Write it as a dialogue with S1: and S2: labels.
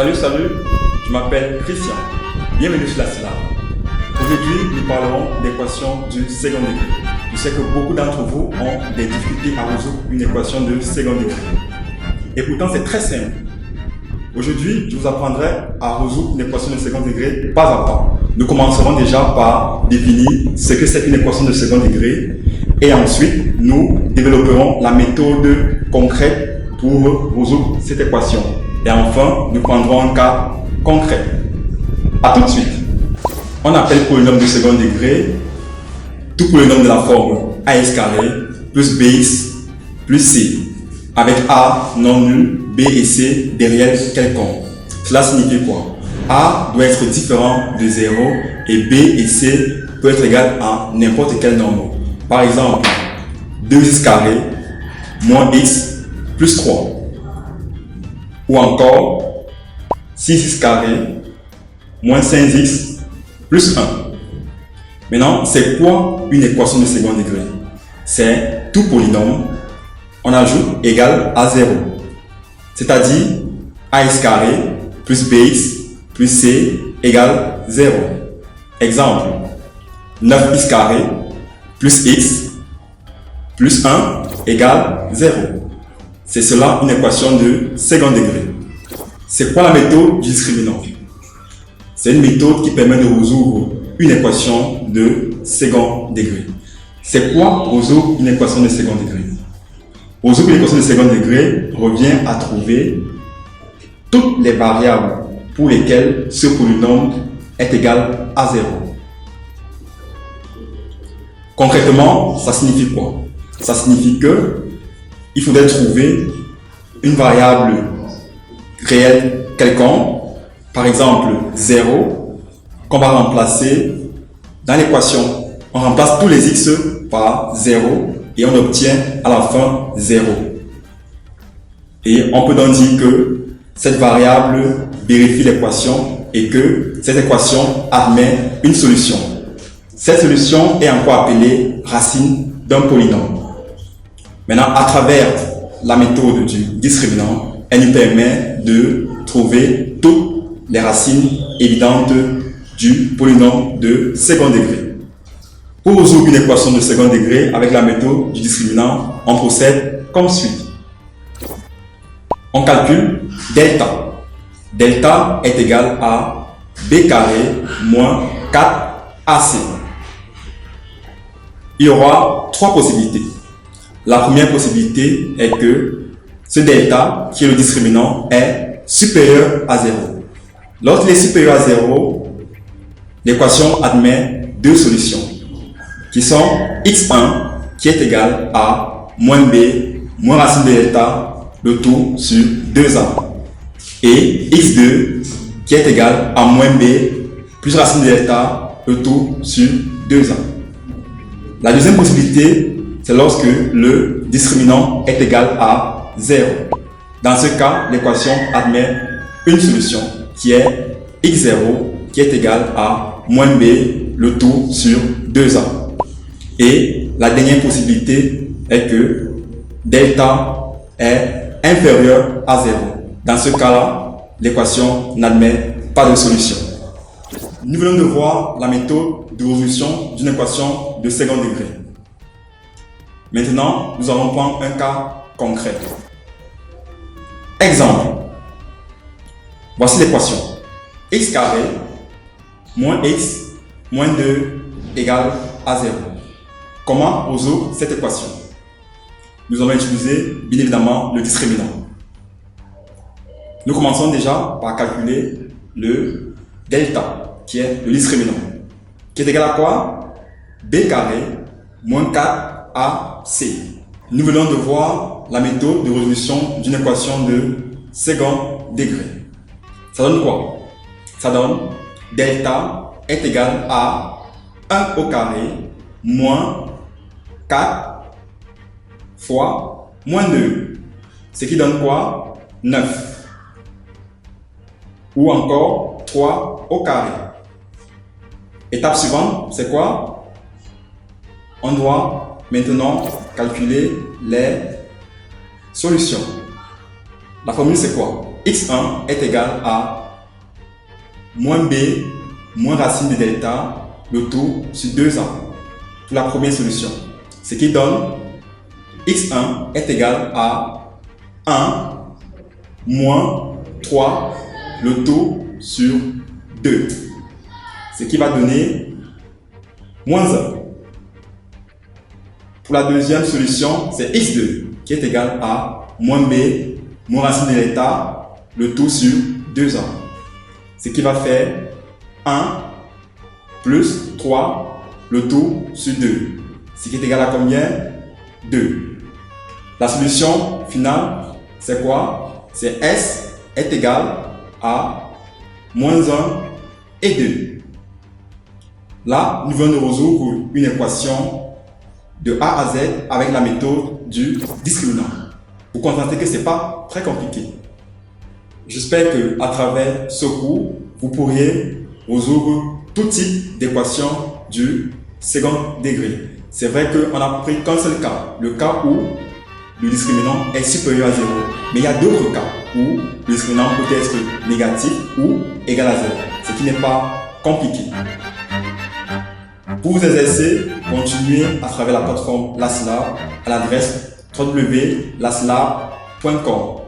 S1: Salut, je m'appelle Christian. Bienvenue sur la SLA. Aujourd'hui, nous parlerons d'équations du second degré. Je sais que beaucoup d'entre vous ont des difficultés à résoudre une équation de second degré. Et pourtant, c'est très simple. Aujourd'hui, je vous apprendrai à résoudre une équation de second degré pas à pas. Nous commencerons déjà par définir ce que c'est une équation de second degré et ensuite, nous développerons la méthode concrète pour résoudre cette équation. Et enfin, nous prendrons un cas concret. A tout de suite. On appelle polynôme de second degré tout polynôme de la forme ax carré plus bx plus c, avec a non nul, b et c des réels quelconques. Cela signifie quoi? A doit être différent de 0 et b et c peut être égal à n'importe quel nombre. Par exemple, 2x carré moins x plus 3. Ou encore 6x carré moins 5x plus 1. Maintenant, c'est quoi une équation de second degré? C'est tout polynôme, on ajoute égal à 0. C'est-à-dire ax carré plus bx plus c égale 0. Exemple, 9x carré plus x plus 1 égale 0. C'est cela une équation de second degré. C'est quoi la méthode du discriminant? C'est une méthode qui permet de résoudre une équation de second degré. C'est quoi résoudre une équation de second degré? Résoudre une équation de second degré revient à trouver toutes les variables pour lesquelles ce polynôme est égal à 0. Concrètement, ça signifie quoi? Ça signifie que il faudrait trouver une variable réelle quelconque, par exemple 0, qu'on va remplacer dans l'équation. On remplace tous les x par 0 et on obtient à la fin 0. Et on peut donc dire que cette variable vérifie l'équation et que cette équation admet une solution. Cette solution est encore appelée racine d'un polynôme. Maintenant, à travers la méthode du discriminant, elle nous permet de trouver toutes les racines évidentes du polynôme de second degré. Pour résoudre une équation de second degré avec la méthode du discriminant, on procède comme suit. On calcule delta. Delta est égal à b carré moins 4ac. Il y aura trois possibilités. La première possibilité est que ce delta, qui est le discriminant, est supérieur à 0. Lorsqu'il est supérieur à 0, l'équation admet deux solutions, qui sont x1, qui est égal à moins b, moins racine de delta, le tout sur 2a, et x2, qui est égal à moins b, plus racine de delta, le tout sur 2a. La deuxième possibilité, c'est lorsque le discriminant est égal à 0. Dans ce cas, l'équation admet une solution qui est x0 qui est égal à moins b le tout sur 2a. Et la dernière possibilité est que delta est inférieur à 0. Dans ce cas-là, l'équation n'admet pas de solution. Nous venons de voir la méthode de résolution d'une équation de second degré. Maintenant, nous allons prendre un cas concret. Exemple. Voici l'équation. X carré moins x moins 2 égale à 0. Comment résoudre cette équation? Nous allons utiliser bien évidemment le discriminant. Nous commençons déjà par calculer le delta, qui est le discriminant, qui est égal à quoi? B carré moins 4ac. Nous venons de voir la méthode de résolution d'une équation de second degré. Ça donne quoi? Ça donne delta est égal à 1 au carré moins 4 fois moins 2. Ce qui donne quoi? 9. Ou encore 3 au carré. Étape suivante, c'est quoi? On doit maintenant calculer les solutions. La formule c'est quoi? x1 est égal à moins b moins racine de delta, le tout sur 2a, pour la première solution. Ce qui donne x1 est égal à 1 moins 3, le tout sur 2. Ce qui va donner moins 1. Pour la deuxième solution, c'est x2 qui est égal à moins b moins racine de delta, le tout sur 2a. Ce qui va faire 1 plus 3, le tout sur 2. Ce qui est égal à combien? 2. La solution finale, c'est quoi? C'est S est égal à moins 1 et 2. Là, nous venons de résoudre une équation de A à Z avec la méthode du discriminant. Vous constatez que ce n'est pas très compliqué. J'espère qu'à travers ce cours, vous pourriez résoudre tout type d'équation du second degré. C'est vrai qu'on n'a pris qu'un seul cas, le cas où le discriminant est supérieur à 0. Mais il y a d'autres cas où le discriminant peut être négatif ou égal à 0, ce qui n'est pas compliqué. Pour vous exercer, continuez à travers la plateforme LASLab à l'adresse www.laslab.com.